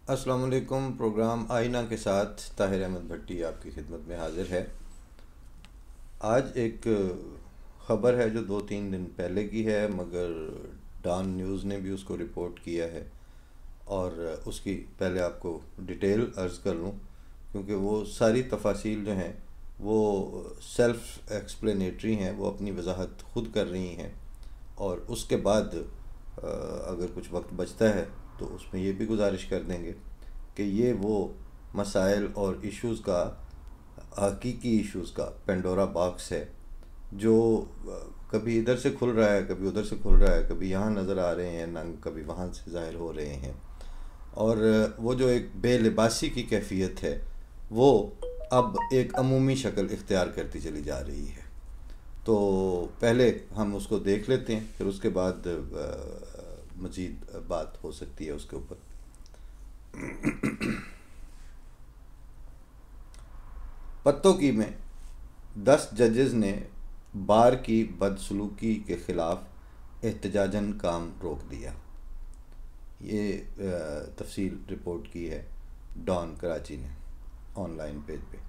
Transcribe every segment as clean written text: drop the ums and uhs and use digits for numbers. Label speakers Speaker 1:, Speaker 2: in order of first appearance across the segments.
Speaker 1: अस्सलाम वालेकुम। प्रोग्राम आईना के साथ ताहिर अहमद भट्टी आपकी खिदमत में हाजिर है। आज एक ख़बर है जो 2-3 दिन पहले की है, मगर डॉन न्यूज़ ने भी उसको रिपोर्ट किया है और उसकी पहले आपको डिटेल अर्ज़ कर लूँ, क्योंकि वो सारी तफासील जो हैं वो सेल्फ़ एक्सप्लेनेटरी हैं, वो अपनी वजाहत ख़ुद कर रही हैं। और उसके बाद अगर कुछ वक्त बचता है तो उसमें ये भी गुजारिश कर देंगे कि ये वो मसाइल और इश्यूज़ का, हकीकी इश्यूज़ का पेंडोरा बॉक्स है जो कभी इधर से खुल रहा है, कभी उधर से खुल रहा है, कभी यहाँ नज़र आ रहे हैं नंग, कभी वहाँ से ज़ाहिर हो रहे हैं। और वो जो एक बेलिबासी की कैफियत है वो अब एक अमूमी शक्ल इख्तियार करती चली जा रही है। तो पहले हम उसको देख लेते हैं, फिर उसके बाद मज़ीद बात हो सकती है उसके ऊपर। पत्तोकी में 10 जजेस ने बार की बदसलूकी के ख़िलाफ़ एहतजाजन काम रोक दिया। ये तफसील रिपोर्ट की है डॉन कराची ने ऑनलाइन पेज पे।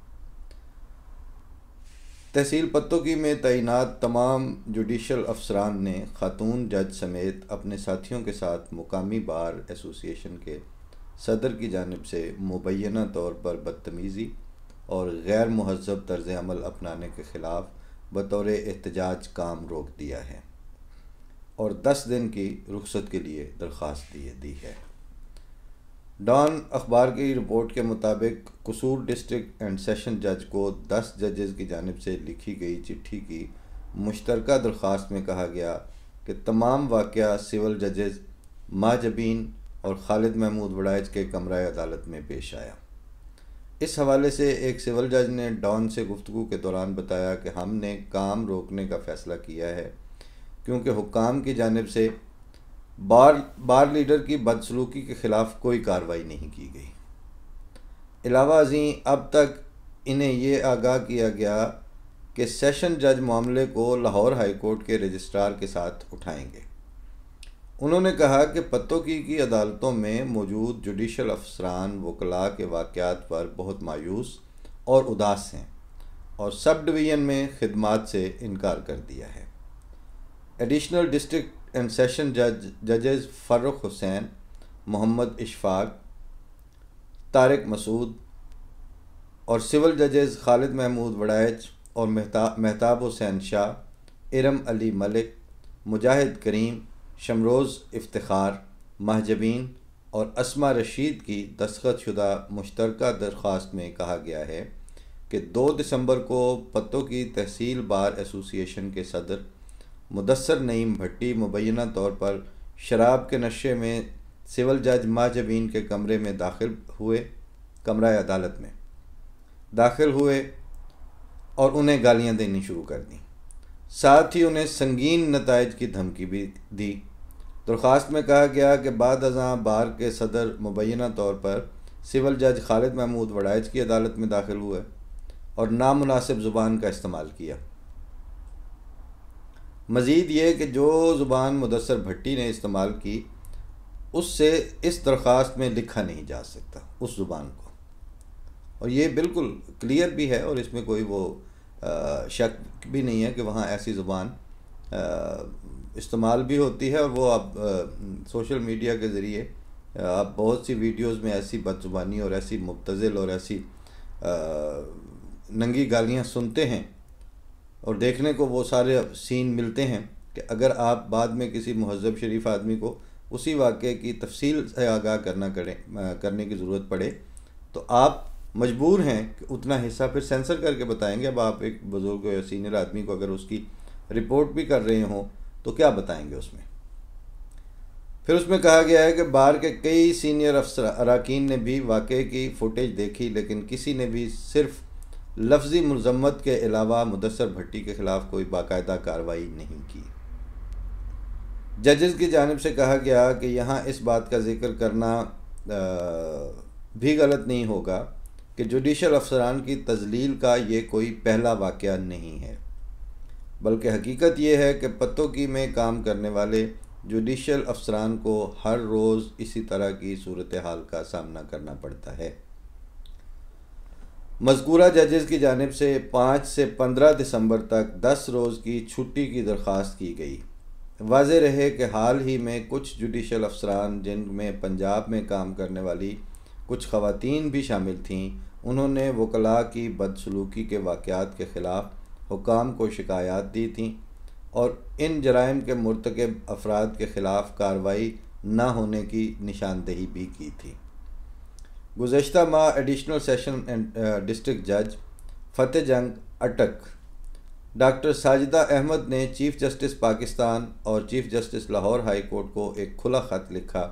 Speaker 1: तहसील पत्तोकी में तैनात तमाम जुडिशल अफसरान ने खातून जज समेत अपने साथियों के साथ मुकामी बार एसोसिएशन के सदर की जानिब से मुबैना तौर पर बदतमीज़ी और गैर मुहज़्ज़ब तर्ज़ अमल अपनाने के ख़िलाफ़ बतौर एहतजाज काम रोक दिया है और 10 दिन की रुख्सत के लिए दरख्वास्त दी है। डॉन अखबार की रिपोर्ट के मुताबिक कसूर डिस्ट्रिक्ट एंड सेशन जज को 10 जजेस की जानिब से लिखी गई चिट्ठी की मुश्तरका दरख्वास्त में कहा गया कि तमाम वाक़या सिविल जजेस माजबीन और खालिद महमूद वड़ाइच के कमरा अदालत में पेश आया। इस हवाले से एक सिविल जज ने डॉन से गुफ्तगू के दौरान बताया कि हमने काम रोकने का फ़ैसला किया है क्योंकि हुक्काम की जानिब से बार लीडर की बदसलूकी के ख़िलाफ़ कोई कार्रवाई नहीं की गई। अलावा अज़ीं अब तक इन्हें ये आगाह किया गया कि सेशन जज मामले को लाहौर हाई कोर्ट के रजिस्ट्रार के साथ उठाएंगे। उन्होंने कहा कि पत्तोकी की अदालतों में मौजूद जुडिशल अफसरान वकला के वाक़यात पर बहुत मायूस और उदास हैं और सब डिवीज़न में खिदमात से इनकार कर दिया है। एडिशनल डिस्ट्रिक्ट एंड सेशन जजेस फ़र्रुख हुसैन, मोहम्मद इशफाक, तारिक मसूद और सिविल जजेस खालिद महमूद वड़ाइच और महताब हुसैन शाह, इरम अली मलिक, मुजाहिद करीम, शमरोज़ इफ्तिखार, महजबीन और अस्मा रशीद की दस्तखतशुदा मुश्तरका दरख्वास्त में कहा गया है कि 2 दिसंबर को पत्तोकी तहसील बार एसोसिएशन के सदर मुदस्सर नईम भट्टी मुबैना तौर पर शराब के नशे में सिविल जज माजबीन के कमरे में कमरा अदालत में दाखिल हुए और उन्हें गालियां देनी शुरू कर दी। साथ ही उन्हें संगीन नताइज की धमकी भी दी। दरख्वास्त में कहा गया कि बाद अज़ां बार के सदर मुबैना तौर पर सिविल जज खालिद महमूद वड़ाइच की अदालत में दाखिल हुए और नामुनासिब ज़ुबान का इस्तेमाल किया। मज़ीद ये कि जो ज़ुबान मुदस्सर भट्टी ने इस्तेमाल की उससे इस दरख्वास्त में लिखा नहीं जा सकता उस ज़ुबान को, और ये बिल्कुल क्लियर भी है और इसमें कोई वो शक भी नहीं है कि वहाँ ऐसी ज़ुबान इस्तेमाल भी होती है। और वो आप सोशल मीडिया के ज़रिए आप बहुत सी वीडियोस में ऐसी बदज़ुबानी और ऐसी मुब्तज़िल और ऐसी नंगी गालियाँ सुनते हैं और देखने को वो सारे सीन मिलते हैं कि अगर आप बाद में किसी मुहज़्ज़ब शरीफ आदमी को उसी वाक़े की तफसील से आगाह करने की ज़रूरत पड़े तो आप मजबूर हैं कि उतना हिस्सा फिर सेंसर करके बताएंगे। अब आप एक बुज़ुर्ग या सीनियर आदमी को अगर उसकी रिपोर्ट भी कर रहे हों तो क्या बताएंगे उसमें। फिर उसमें कहा गया है कि बार के कई सीनियर अरकान ने भी वाक़े की फुटेज देखी, लेकिन किसी ने भी सिर्फ लफ्ज़ी मुज़म्मत के अलावा मुदस्सर भट्टी के ख़िलाफ़ कोई बाकायदा कार्रवाई नहीं की। जजेस की जानिब से कहा गया कि यहाँ इस बात का ज़िक्र करना भी गलत नहीं होगा कि जुडिशल अफसरान की तज़लील का ये कोई पहला वाक़या नहीं है, बल्कि हकीकत ये है कि पत्तोकी में काम करने वाले जुडिशल अफसरान को हर रोज़ इसी तरह की सूरत हाल का सामना करना पड़ता है। मज़कूरा जजेस की जानिब से 5 से 15 दिसंबर तक 10 रोज़ की छुट्टी की दरख्वास्त की गई। वाज़ेह रहे कि हाल ही में कुछ जुडिशल अफसरान, जिनमें पंजाब में काम करने वाली कुछ ख़वातीन भी शामिल थीं, उन्होंने वकला की बदसलूकी के वाक़यात के ख़िलाफ़ हुकाम को शिकायत दी थीं और इन जराइम के मुर्तकब अफराद के ख़िलाफ़ कार्रवाई न होने की निशानदेही भी की थी। गुज़श्ता माह एडिशनल सेशन डिस्ट्रिक्ट जज फ़तेह जंग अटक डॉक्टर साजिदा अहमद ने चीफ़ जस्टिस पाकिस्तान और chief justice Lahore high court को एक खुला ख़त लिखा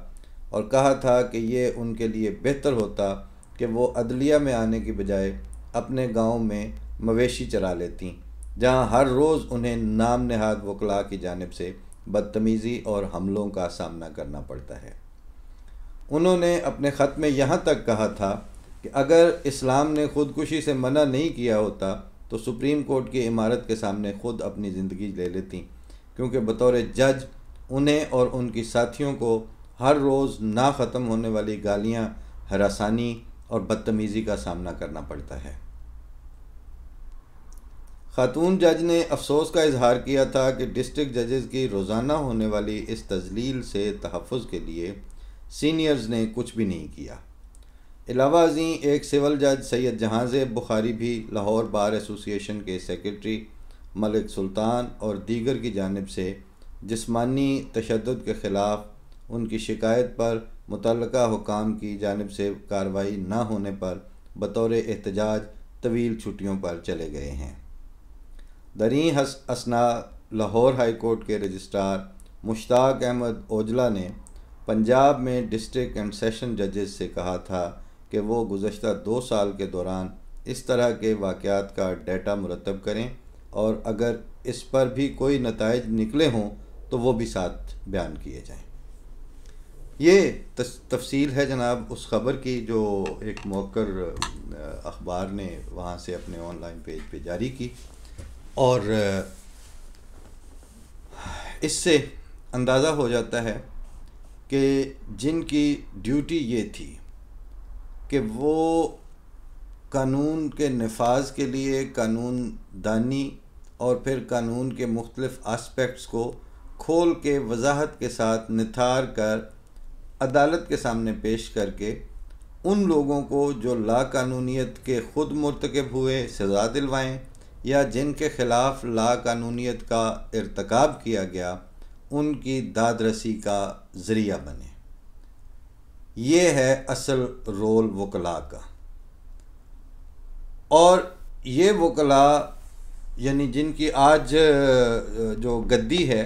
Speaker 1: और कहा था कि ये उनके लिए बेहतर होता कि वो अदलिया में आने की बजाय अपने गांव में मवेशी चरा लेतीं, जहां हर रोज़ उन्हें नाम नहाद वकला की जानिब से बदतमीज़ी और हमलों का सामना करना पड़ता है। उन्होंने अपने ख़त में यहाँ तक कहा था कि अगर इस्लाम ने ख़ुदकुशी से मना नहीं किया होता तो सुप्रीम कोर्ट की इमारत के सामने ख़ुद अपनी ज़िंदगी ले लेती, क्योंकि बतौर जज उन्हें और उनकी साथियों को हर रोज़ ना ख़त्म होने वाली गालियाँ, हरासानी और बदतमीज़ी का सामना करना पड़ता है। खातून जज ने अफसोस का इजहार किया था कि डिस्ट्रिक्ट जजेस की रोज़ाना होने वाली इस तज़लील से तहफ़्फ़ुज़ के लिए सीनियर्स ने कुछ भी नहीं किया। अलावा अज़ीं एक सिविल जज सैयद जहांज़ेब बुखारी भी लाहौर बार एसोसिएशन के सेक्रेटरी मलिक सुल्तान और दीगर की जानिब से जिस्मानी तशद्दुद के ख़िलाफ़ उनकी शिकायत पर मुतल्लका हुकाम की जानिब से कार्रवाई न होने पर बतौर एहतजाज तवील छुट्टियों पर चले गए हैं। दरीं असना लाहौर हाई कोर्ट के रजिस्ट्रार मुश्ताक अहमद ओजला ने पंजाब में डिस्ट्रिक्ट एंड सेशन जजेस से कहा था कि वो गुज़श्ता 2 साल के दौरान इस तरह के वाक़यात का डेटा मुरतब करें और अगर इस पर भी कोई नताइज निकले हों तो वो भी साथ बयान किए जाएं। ये तफसील है जनाब उस ख़बर की जो एक मौकर अखबार ने वहाँ से अपने ऑनलाइन पेज पे जारी की, और इससे अंदाज़ा हो जाता है कि जिनकी ड्यूटी ये थी कि वो कानून के नफाज के लिए कानून दानी और फिर कानून के मुख्तलिफ आस्पेक्ट्स को खोल के वजाहत के साथ निथार कर अदालत के सामने पेश करके उन लोगों को जो लाकानूनियत के ख़ुद मुर्तकब हुए सज़ा दिलवाएं या जिनके ख़िलाफ़ लाकानूनियत का इर्तकाब किया गया उनकी दादरसी का ज़रिया बने। ये है असल रोल वकला का। और ये वकला यानी जिनकी आज जो गद्दी है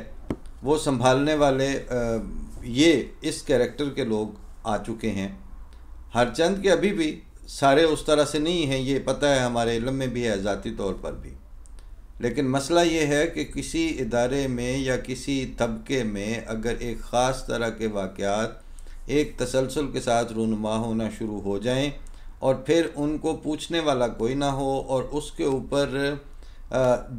Speaker 1: वो संभालने वाले ये इस कैरेक्टर के लोग आ चुके हैं। हरचंद के अभी भी सारे उस तरह से नहीं हैं, ये पता है, हमारे इल्म में भी है, ज़ाती तौर पर भी। लेकिन मसला ये है कि किसी इदारे में या किसी तबके में अगर एक ख़ास तरह के वाक़यात एक तसलसल के साथ रूनुमा होना शुरू हो जाएं और फिर उनको पूछने वाला कोई ना हो और उसके ऊपर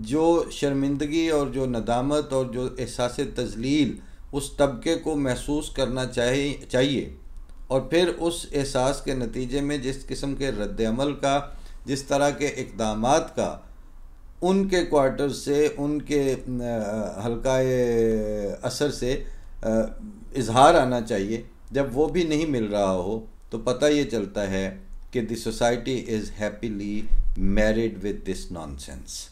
Speaker 1: जो शर्मिंदगी और जो नदामत और जो एहसास तज़लील उस तबके को महसूस करना चाहिए और फिर उस एहसास के नतीजे में जिस किस्म के रद्द-ए-अमल का, जिस तरह के इक़दामात का उनके क्वार्टर से, उनके हल्काए असर से इजहार आना चाहिए, जब वो भी नहीं मिल रहा हो तो पता ये चलता है कि the society is happily married with this nonsense.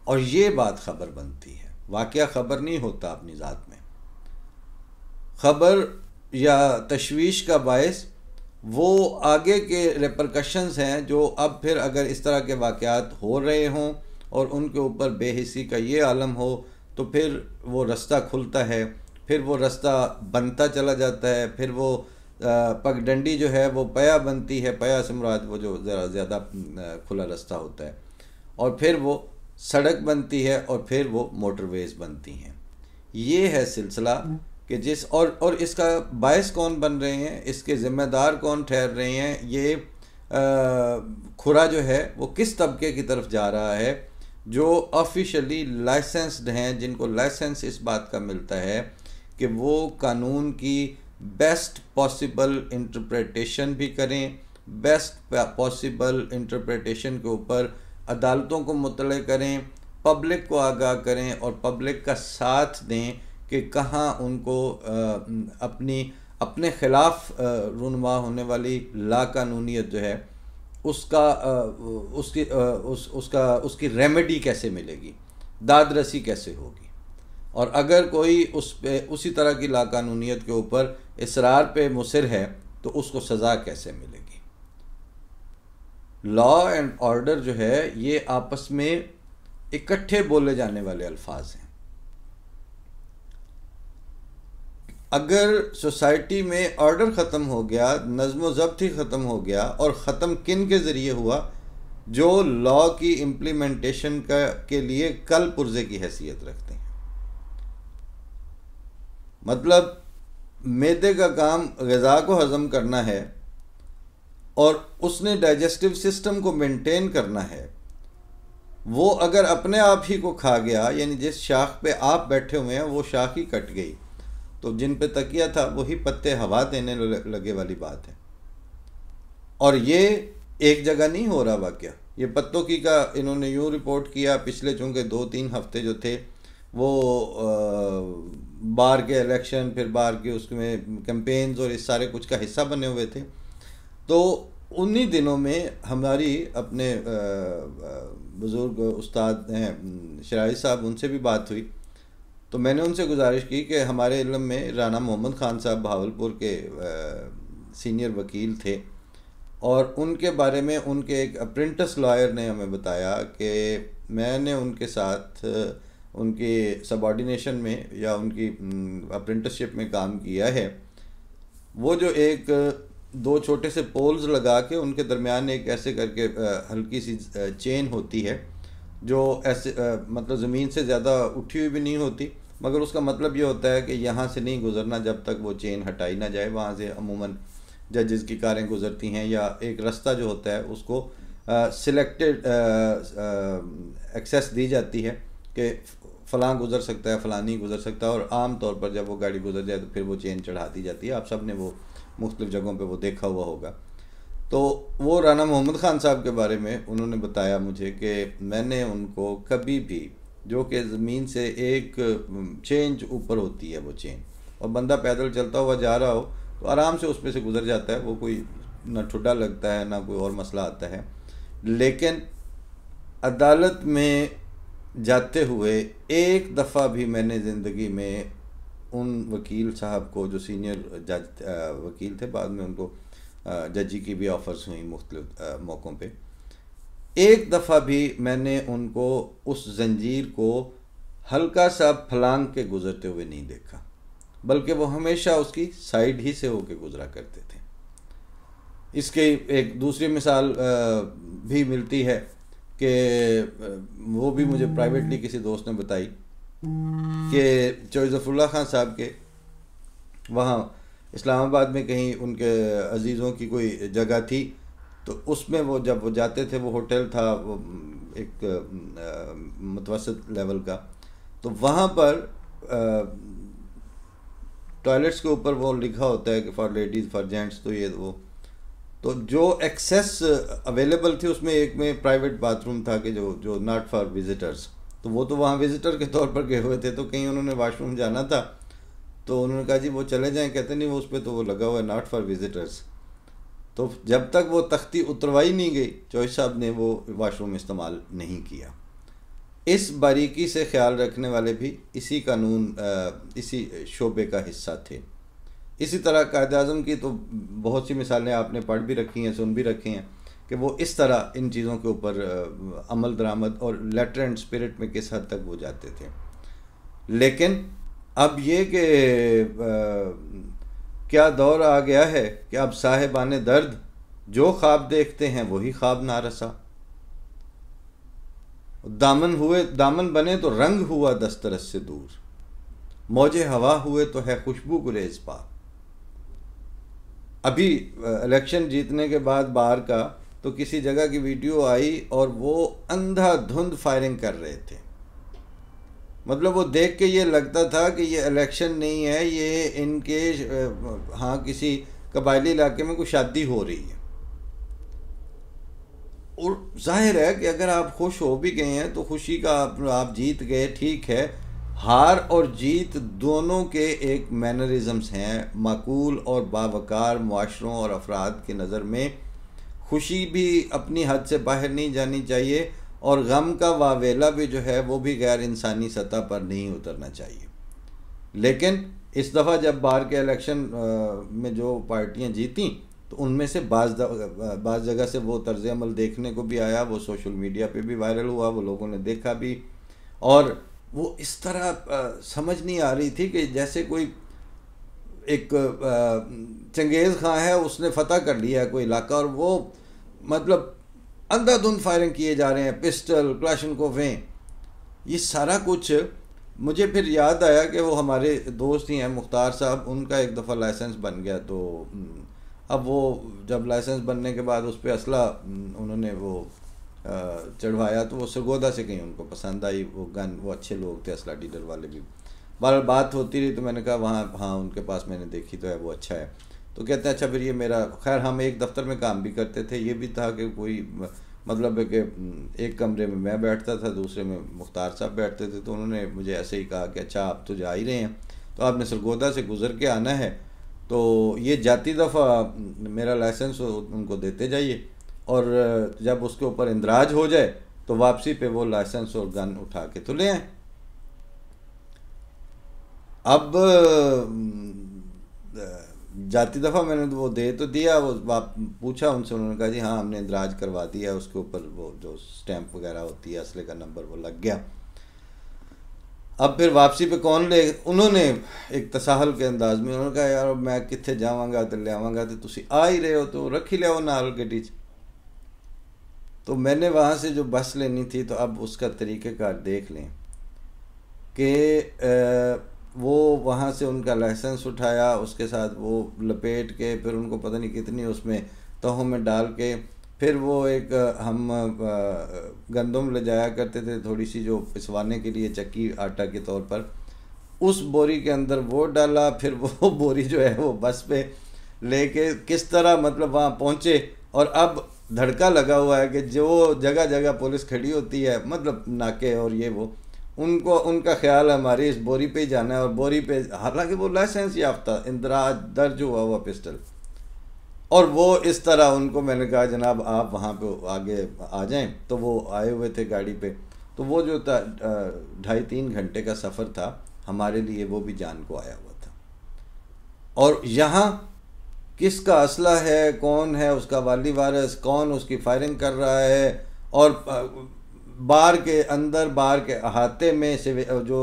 Speaker 1: और ये बात ख़बर बनती है, वाक़या ख़बर नहीं होता अपनी ज़ात में। ख़बर या तशवीश का बायस वो आगे के रेपरकशंस हैं जो अब फिर अगर इस तरह के वाक़यात हो रहे हों और उनके ऊपर बेहिसी का ये आलम हो तो फिर वो रास्ता खुलता है, फिर वो रास्ता बनता चला जाता है, फिर वो पगडंडी जो है वो पया बनती है, पया से मुराद वो जो ज़रा ज़्यादा खुला रास्ता होता है, और फिर वो सड़क बनती है और फिर वो मोटरवेज़ बनती हैं। ये है सिलसिला कि जिस और इसका बायस कौन बन रहे हैं, इसके ज़िम्मेदार कौन ठहर रहे हैं, ये खुरा जो है वो किस तबके की तरफ जा रहा है जो ऑफिशियली लाइसेंस्ड हैं, जिनको लाइसेंस इस बात का मिलता है कि वो कानून की बेस्ट पॉसिबल इंटरप्रिटेशन भी करें, बेस्ट पॉसिबल इंटरप्रिटेशन के ऊपर अदालतों को मुतले करें, पब्लिक को आगाह करें और पब्लिक का साथ दें कि कहाँ उनको अपने ख़िलाफ़ रुनवा होने वाली लाकानूनियत जो है उसकी रेमेडी कैसे मिलेगी, दादरसी कैसे होगी, और अगर कोई उसी तरह की लाकानूनियत के ऊपर इसरार पे मुसिर है तो उसको सज़ा कैसे मिलेगी। लॉ एंड ऑर्डर जो है ये आपस में इकट्ठे बोले जाने वाले अल्फाज हैं। अगर सोसाइटी में ऑर्डर ख़त्म हो गया, नज़्म व ज़ब्त ही ख़त्म हो गया, और ख़त्म किन के ज़रिए हुआ, जो लॉ की इम्प्लीमेंटेशन के लिए कल पुर्जे की हैसियत रखते हैं। मतलब मैदे का काम ग़िज़ा को हज़म करना है और उसने डाइजेस्टिव सिस्टम को मेंटेन करना है। वो अगर अपने आप ही को खा गया, यानी जिस शाख पे आप बैठे हुए हैं वो शाख ही कट गई, तो जिन पे तकिया था वही पत्ते हवा देने लगे वाली बात है। और ये एक जगह नहीं हो रहा वाक़या, ये पत्तों की का इन्होंने यूँ रिपोर्ट किया पिछले चूँकि 2-3 हफ्ते जो थे वो बार के इलेक्शन, फिर बार के उसमें कैंपेन्स और इस सारे कुछ का हिस्सा बने हुए थे। तो उन्हीं दिनों में हमारी अपने बुज़ुर्ग उस्ताद हैं शराइस साहब, उनसे भी बात हुई। तो मैंने उनसे गुजारिश की कि हमारे इल्म में राना मोहम्मद ख़ान साहब भावलपुर के सीनियर वकील थे, और उनके बारे में उनके एक अप्रेंटिस लॉयर ने हमें बताया कि मैंने उनके साथ उनकी सबऑर्डिनेशन में या उनकी अप्रेंटिसशिप में काम किया है। वो जो एक 2 छोटे से पोल्स लगा के उनके दरमियान एक ऐसे करके हल्की सी चेन होती है जो ऐसे मतलब ज़मीन से ज़्यादा उठी हुई भी नहीं होती, मगर उसका मतलब ये होता है कि यहाँ से नहीं गुज़रना जब तक वो चेन हटाई ना जाए। वहाँ से अमूमन जजेस की कारें गुज़रती हैं, या एक रास्ता जो होता है उसको सिलेक्टेड एक्सेस दी जाती है कि फ़लाँ गुज़र सकता है, फ़लाँ नहीं गुज़र सकता, और आम तौर पर जब वो गाड़ी गुज़र जाए तो फिर वो चेन चढ़ा दी जाती है। आप सब ने वो मुख्तलिफ़ जगहों पे वो देखा हुआ होगा। तो वो राना मोहम्मद ख़ान साहब के बारे में उन्होंने बताया मुझे कि मैंने उनको कभी भी, जो कि ज़मीन से एक चेंज ऊपर होती है वो चेन, और बंदा पैदल चलता हुआ जा रहा हो तो आराम से उस पर से गुज़र जाता है, वो कोई ना ठुड्डा लगता है ना कोई और मसला आता है। लेकिन अदालत में जाते हुए एक दफ़ा भी मैंने ज़िंदगी में उन वकील साहब को, जो सीनियर जज वकील थे, बाद में उनको जजी की भी ऑफ़र्स हुई मुख्तलिफ मौक़ों पे, एक दफ़ा भी मैंने उनको उस जंजीर को हल्का सा फलांग के गुज़रते हुए नहीं देखा, बल्कि वो हमेशा उसकी साइड ही से होके गुज़रा करते थे। इसके एक दूसरी मिसाल भी मिलती है कि वो भी मुझे प्राइवेटली किसी दोस्त ने बताई कि ज़फ़रुल्लाह ख़ान साहब के वहाँ इस्लामाबाद में कहीं उनके अजीज़ों की कोई जगह थी, तो उसमें वो जब वो जाते थे, वो होटल था वो एक मुतवसत लेवल का, तो वहाँ पर टॉयलेट्स के ऊपर वो लिखा होता है कि फॉर लेडीज़, फॉर जेंट्स, तो ये वो, तो जो एक्सेस अवेलेबल थी उसमें एक में प्राइवेट बाथरूम था कि जो नॉट फॉर विज़िटर्स, तो वो तो वहाँ विज़िटर के तौर पर गए हुए थे, तो कहीं उन्होंने वाशरूम जाना था, तो उन्होंने कहा जी वो चले जाएं, कहते नहीं वो उस पर तो वो लगा हुआ है नॉट फॉर विज़िटर्स। तो जब तक वो तख्ती उतरवाई नहीं गई, चौधरी साहब ने वो वाशरूम इस्तेमाल नहीं किया। इस बारीकी से ख्याल रखने वाले भी इसी कानून, इसी शोबे का हिस्सा थे। इसी तरह कायद-ए-आज़म की तो बहुत सी मिसालें आपने पढ़ भी रखी हैं, सुन भी रखी हैं कि वो इस तरह इन चीज़ों के ऊपर अमल दरामद और लेटर एंड स्पिरिट में किस हद तक वो जाते थे। लेकिन अब ये कि क्या दौर आ गया है कि अब साहिबाने दर्द जो ख्वाब देखते हैं वही ख्वाब ना रसा, दामन बने तो रंग हुआ दस्तरस से दूर, मौजे हवा हुए तो है खुशबू गुरेज पा। अभी इलेक्शन जीतने के बाद बाहर का तो किसी जगह की वीडियो आई और वो अंधाधुंध फायरिंग कर रहे थे, मतलब वो देख के ये लगता था कि ये इलेक्शन नहीं है, ये इनके हाँ किसी कबायली इलाके में कोई शादी हो रही है। और जाहिर है कि अगर आप खुश हो भी गए हैं तो खुशी का आप जीत गए, ठीक है। हार और जीत दोनों के एक मैनरिज्म्स हैं, माकूल और बावकार मुआशरों और अफराद की नज़र में खुशी भी अपनी हद से बाहर नहीं जानी चाहिए, और गम का वावेला भी जो है वो भी गैर इंसानी सतह पर नहीं उतरना चाहिए। लेकिन इस दफ़ा जब बाहर के इलेक्शन में जो पार्टियां जीती तो उनमें से बाज़ जगह से वो तर्ज अमल देखने को भी आया, वो सोशल मीडिया पे भी वायरल हुआ, वो लोगों ने देखा भी। और वो इस तरह समझ नहीं आ रही थी कि जैसे कोई एक चंगेज़ खां है, उसने फतह कर लिया है कोई इलाका, और वो मतलब अंधाधुंध फायरिंग किए जा रहे हैं, पिस्टल क्लाशनकोवें, ये सारा कुछ। मुझे फिर याद आया कि वो हमारे दोस्त ही हैं मुख्तार साहब, उनका एक दफ़ा लाइसेंस बन गया, तो अब वो जब लाइसेंस बनने के बाद उस पर असला उन्होंने वो चढ़वाया, तो वो सरगोदा से कहीं उनको पसंद आई वो गन, वो अच्छे लोग थे असला डीलर वाले भी। बार बात होती रही तो मैंने कहा वहाँ हाँ उनके पास मैंने देखी तो है, वो अच्छा है। तो कहते हैं अच्छा फिर ये मेरा, खैर हम एक दफ़्तर में काम भी करते थे, ये भी था कि कोई मतलब है कि एक कमरे में मैं बैठता था, दूसरे में मुख्तार साहब बैठते थे। तो उन्होंने मुझे ऐसे ही कहा कि अच्छा आप तो जा ही रहे हैं तो आपने सरगोदा से गुज़र के आना है, तो ये जाती दफ़ा मेरा लाइसेंस उनको देते जाइए, और जब उसके ऊपर इंदराज हो जाए तो वापसी पे वो लाइसेंस और गन उठा के तो ले आए। अब जाती दफ़ा मैंने तो वो दे तो दिया, वो पूछा उनसे, उन्होंने कहा जी हाँ हमने इंदराज करवा दिया, उसके ऊपर वो जो स्टैंप वगैरह होती है असले का नंबर वो लग गया। अब फिर वापसी पे कौन ले, उन्होंने एक तसाहल के अंदाज में उन्होंने कहा यार मैं कितने जावांगा तो ले आवांगा, तो तुसी आ ही रहे हो तो रख ही लिया नाल गड्डी च। तो मैंने वहाँ से जो बस लेनी थी, तो अब उसका तरीक़ेकार देख लें कि वो वहाँ से उनका लाइसेंस उठाया, उसके साथ वो लपेट के फिर उनको पता नहीं कितनी उसमें तहों में डाल के, फिर वो एक हम गंदम ले जाया करते थे थोड़ी सी जो पिसवाने के लिए चक्की आटा के तौर पर, उस बोरी के अंदर वो डाला, फिर वो बोरी जो है वो बस पे लेके किस तरह मतलब वहाँ पहुँचे। और अब धड़का लगा हुआ है कि जो जगह जगह पुलिस खड़ी होती है, मतलब नाके और ये वो, उनको उनका ख्याल है हमारी इस बोरी पे ही जाना है, और बोरी पे हालांकि वो लाइसेंस याफ्ता इंदराज दर्ज हुआ पिस्टल, और वो इस तरह उनको मैंने कहा जनाब आप वहाँ पे आगे आ जाएं, तो वो आए हुए थे गाड़ी पे। तो वो जो था 2.5-3 घंटे का सफ़र था हमारे लिए, वो भी जान को आया हुआ था। और यहाँ किसका असला है, कौन है उसका वाली वारिस, कौन उसकी फायरिंग कर रहा है, और बार के अंदर बार के अहाते में से जो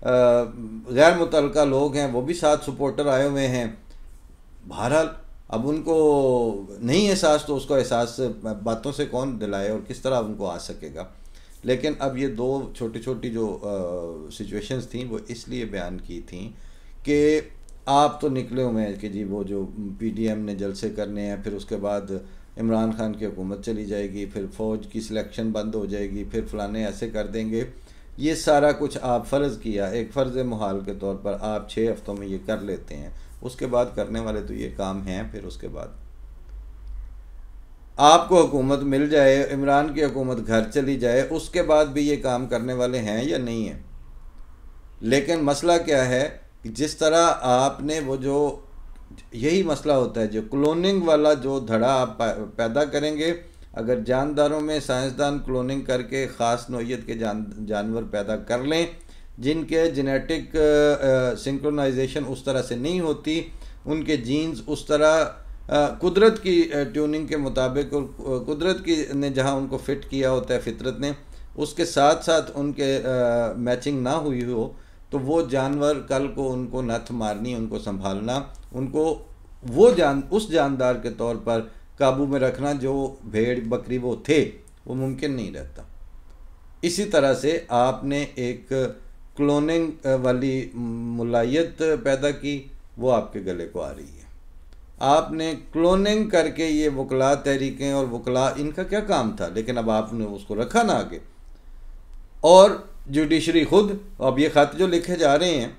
Speaker 1: गैर मुतल्लिका लोग हैं वो भी साथ सपोर्टर आए हुए हैं। बहरहाल अब उनको नहीं एहसास, तो उसका एहसास बातों से कौन दिलाए और किस तरह उनको आ सकेगा। लेकिन अब ये दो छोटी छोटी जो सिचुएशंस थी वो इसलिए बयान की थी कि आप तो निकले हुए हैं कि जी वो जो पीडीएम ने जलसे करने हैं, फिर उसके बाद इमरान खान की हुकूमत चली जाएगी, फिर फ़ौज की सिलेक्शन बंद हो जाएगी, फिर फ़लाने ऐसे कर देंगे। ये सारा कुछ आप फ़र्ज़ किया, एक फ़र्ज़ मुहाल के तौर पर आप 6 हफ़्तों में ये कर लेते हैं, उसके बाद करने वाले तो ये काम हैं। फिर उसके बाद आपको हुकूमत मिल जाए, इमरान की हुकूमत घर चली जाए, उसके बाद भी ये काम करने वाले हैं या नहीं हैं। लेकिन मसला क्या है कि जिस तरह आपने वो जो यही मसला होता है, जो क्लोनिंग वाला जो धड़ा आप पैदा करेंगे, अगर जानदारों में साइंसदान क्लोनिंग करके ख़ास नौइयत के जानवर पैदा कर लें जिनके जेनेटिक सिंक्रोनाइजेशन उस तरह से नहीं होती, उनके जीन्स उस तरह कुदरत की ट्यूनिंग के मुताबिक और कुदरत की ने जहाँ उनको फ़िट किया होता है फितरत ने, उसके साथ साथ उनके मैचिंग ना हुई हो, तो वो जानवर कल को उनको नथ मारनी, उनको संभालना, उनको वो उस जानदार के तौर पर काबू में रखना जो भेड़ बकरी वो थे, वो मुमकिन नहीं रहता। इसी तरह से आपने एक क्लोनिंग वाली मुलायत पैदा की, वो आपके गले को आ रही है। आपने क्लोनिंग करके ये वकला तहरीकें और वकला, इनका क्या काम था, लेकिन अब आपने उसको रखा ना आगे। और जुडिशरी खुद, अब ये ख़त जो लिखे जा रहे हैं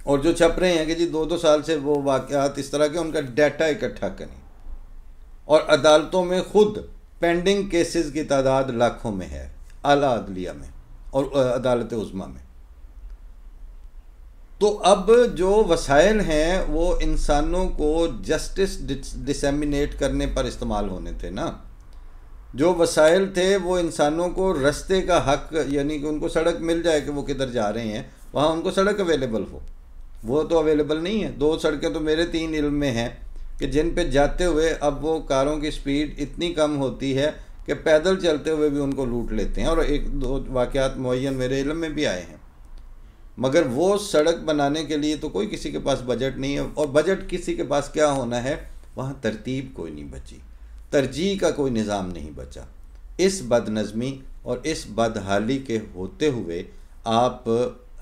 Speaker 1: और जो छप रहे हैं कि जी 2-2 साल से वो वाक़यात इस तरह के, उनका डाटा इकट्ठा करें। और अदालतों में खुद पेंडिंग केसेस की तादाद लाखों में है, आला अदलिया में और अदालत उज़्मा में। तो अब जो वसाइल हैं वो इंसानों को जस्टिस डिसेमिनेट करने पर इस्तेमाल होने थे ना। जो वसाइल थे वो इंसानों को रास्ते का हक, यानी कि उनको सड़क मिल जाए कि वो किधर जा रहे हैं, वहाँ उनको सड़क अवेलेबल हो, वो तो अवेलेबल नहीं है। 2 सड़कें तो मेरे 3 इल्म में हैं कि जिन पे जाते हुए अब वो कारों की स्पीड इतनी कम होती है कि पैदल चलते हुए भी उनको लूट लेते हैं। और 1-2 वाक़यात मुअय्यन मेरे इल्म में भी आए हैं। मगर वो सड़क बनाने के लिए तो कोई किसी के पास बजट नहीं है, और बजट किसी के पास क्या होना है, वहाँ तरतीब कोई नहीं बची, तरजीह का कोई निज़ाम नहीं बचा। इस बदनज़मी और इस बदहाली के होते हुए आप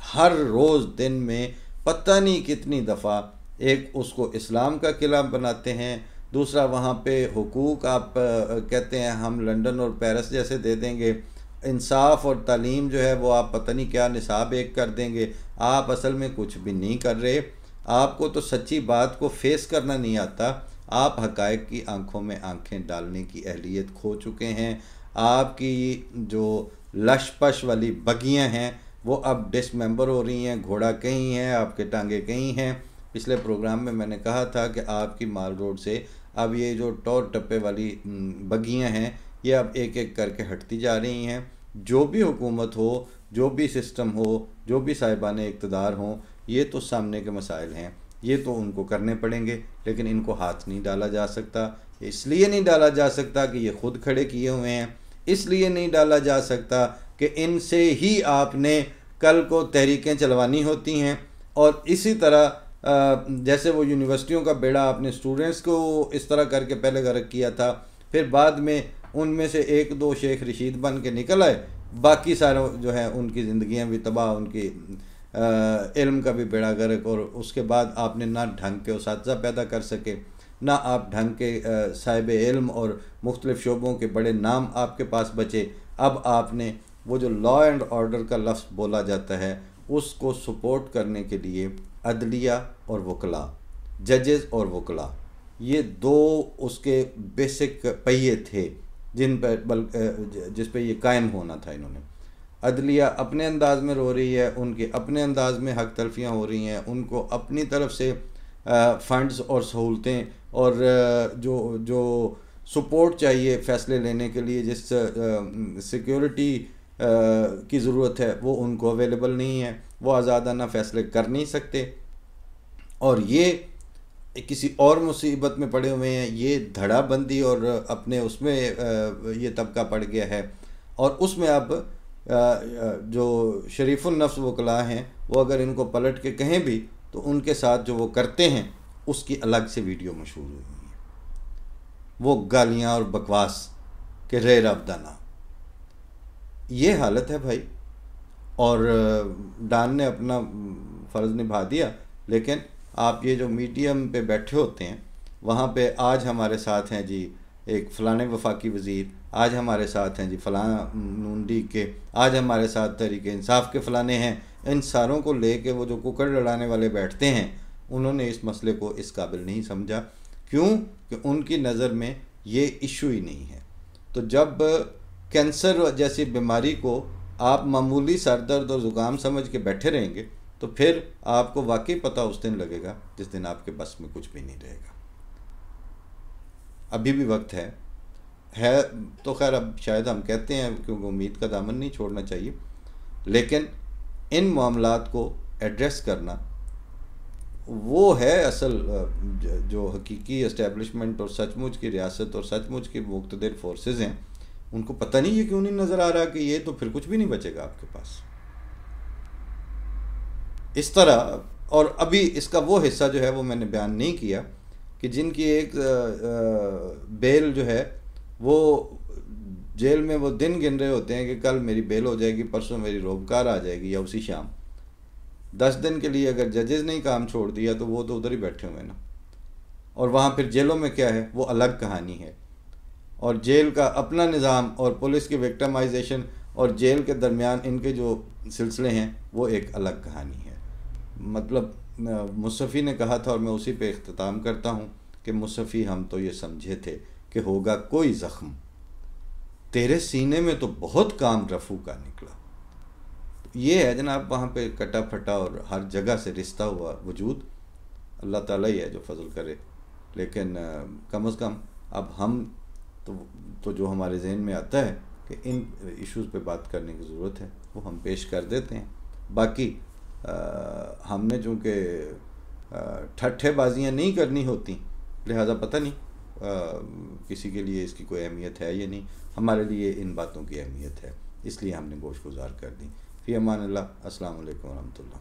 Speaker 1: हर रोज़ दिन में पता नहीं कितनी दफ़ा एक उसको इस्लाम का किला बनाते हैं, दूसरा वहाँ पे हुकूक आप कहते हैं हम लंदन और पेरिस जैसे दे देंगे, इंसाफ और तालीम जो है वो आप पता नहीं क्या निसाब एक कर देंगे। आप असल में कुछ भी नहीं कर रहे। आपको तो सच्ची बात को फेस करना नहीं आता। आप हक़ाइक़ की आंखों में आंखें डालने की अहलियत खो चुके हैं। आपकी जो लश-पश वाली बगियां हैं वो अब डिसमेंबर हो रही हैं। घोड़ा कहीं है, आपके टांगे कहीं हैं। पिछले प्रोग्राम में मैंने कहा था कि आपकी माल रोड से अब ये जो टोर टप्पे वाली बगियां हैं ये अब एक एक करके हटती जा रही हैं। जो भी हुकूमत हो, जो भी सिस्टम हो, जो भी साहिबान इक़्तिदार हों, ये तो सामने के मसाइल हैं, ये तो उनको करने पड़ेंगे, लेकिन इनको हाथ नहीं डाला जा सकता। इसलिए नहीं डाला जा सकता कि ये खुद खड़े किए हुए हैं, इसलिए नहीं डाला जा सकता कि इनसे ही आपने कल को तहरीकें चलवानी होती हैं। और इसी तरह जैसे वो यूनिवर्सिटियों का बेड़ा आपने स्टूडेंट्स को इस तरह करके पहले गर्क किया था, फिर बाद में उनमें से 1-2 शेख रशीद बन के निकल आए, बाकी सारे जो है उनकी ज़िंदगियाँ भी तबाह, उनकी इल्म का भी बेड़ा गर्क। और उसके बाद आपने ना ढंग के उसातिज़ा पैदा कर सके, ना आप ढंग के साहिब इल्म और मुख्तलिफ़ शोबों के बड़े नाम आपके पास बचे। अब आपने वो जो लॉ एंड ऑर्डर का लफ्ज़ बोला जाता है उसको सपोर्ट करने के लिए अदलिया और वकला, जजेस और वकला, ये 2 उसके बेसिक पहिए थे जिन पर जिस पे ये कायम होना था। इन्होंने अदलिया अपने अंदाज में रो रही है, उनके अपने अंदाज में हक तलफियाँ हो रही हैं, उनको अपनी तरफ से फ़ंड्स और सहूलतें और जो सपोर्ट चाहिए फ़ैसले लेने के लिए, जिस सिक्योरिटी की ज़रूरत है वो उनको अवेलेबल नहीं है, वो आज़ादाना फ़ैसले कर नहीं सकते। और ये किसी और मुसीबत में पड़े हुए हैं, ये धड़ाबंदी और अपने उसमें ये तबका पड़ गया है। और उसमें अब जो शरीफुन नफ्स वकला हैं वो अगर इनको पलट के कहें भी तो उनके साथ जो वो करते हैं उसकी अलग से वीडियो मशहूर हुई है, वो गालियाँ और बकवास के रे रब्दाना। ये हालत है भाई। और डान ने अपना फ़र्ज़ निभा दिया, लेकिन आप ये जो मीडियम पे बैठे होते हैं वहाँ पे आज हमारे साथ हैं जी एक फ़लाने वफाकी वज़ीर, आज हमारे साथ हैं जी फ़लाँ नून लीग के, आज हमारे साथ तहरीक इंसाफ के फ़लाने हैं। इन सारों को ले के वो जो कुकड़ लड़ाने वाले बैठते हैं, उन्होंने इस मसले को इस काबिल नहीं समझा। क्यों? कि उनकी नज़र में ये इशू ही नहीं है। तो जब कैंसर जैसी बीमारी को आप मामूली सर दर्द और ज़ुकाम समझ के बैठे रहेंगे तो फिर आपको वाकई पता उस दिन लगेगा जिस दिन आपके बस में कुछ भी नहीं रहेगा। अभी भी वक्त है तो खैर अब शायद हम कहते हैं क्योंकि उम्मीद का दामन नहीं छोड़ना चाहिए, लेकिन इन मामलात को एड्रेस करना वो है असल जो हकीकी एस्टेब्लिशमेंट और सचमुच की रियासत और सचमुच की मुक़्तदिर फोर्सेस हैं। उनको पता नहीं है, क्यों नहीं नज़र आ रहा कि ये तो फिर कुछ भी नहीं बचेगा आपके पास इस तरह। और अभी इसका वो हिस्सा जो है वो मैंने बयान नहीं किया कि जिनकी एक बेल जो है वो जेल में वो दिन गिन रहे होते हैं कि कल मेरी बेल हो जाएगी, परसों मेरी रोबकार आ जाएगी या उसी शाम। 10 दिन के लिए अगर जजेस ने काम छोड़ दिया तो वो तो उधर ही बैठे हुए ना। और वहाँ फिर जेलों में क्या है वो अलग कहानी है। और जेल का अपना निज़ाम और पुलिस की विक्टिमाइजेशन और जेल के दरमियान इनके जो सिलसिले हैं वो एक अलग कहानी है। मतलब मुसफ़ी ने कहा था, और मैं उसी पे इख्तिताम करता हूँ, कि मुसफ़ी हम तो ये समझे थे कि होगा कोई ज़ख्म, तेरे सीने में तो बहुत काम रफ़ू का निकला। ये है जनाब वहाँ पे कटा फटा और हर जगह से रिश्ता हुआ वजूद। अल्लाह ताला ही है जो फजल करे, लेकिन कम अज़ कम अब हम तो जो हमारे जहन में आता है कि इन इश्यूज़ पे बात करने की ज़रूरत है वो हम पेश कर देते हैं। बाकी हमने चूँकि ठट्ठेबाजियाँ नहीं करनी होती, लिहाजा पता नहीं किसी के लिए इसकी कोई अहमियत है या नहीं। हमारे लिए इन बातों की अहमियत है, इसलिए हमने गोश गुजार कर दी। फ़ी अमान अल्लाह। अस्सलाम वालेकुम व रहमतुल्लाह।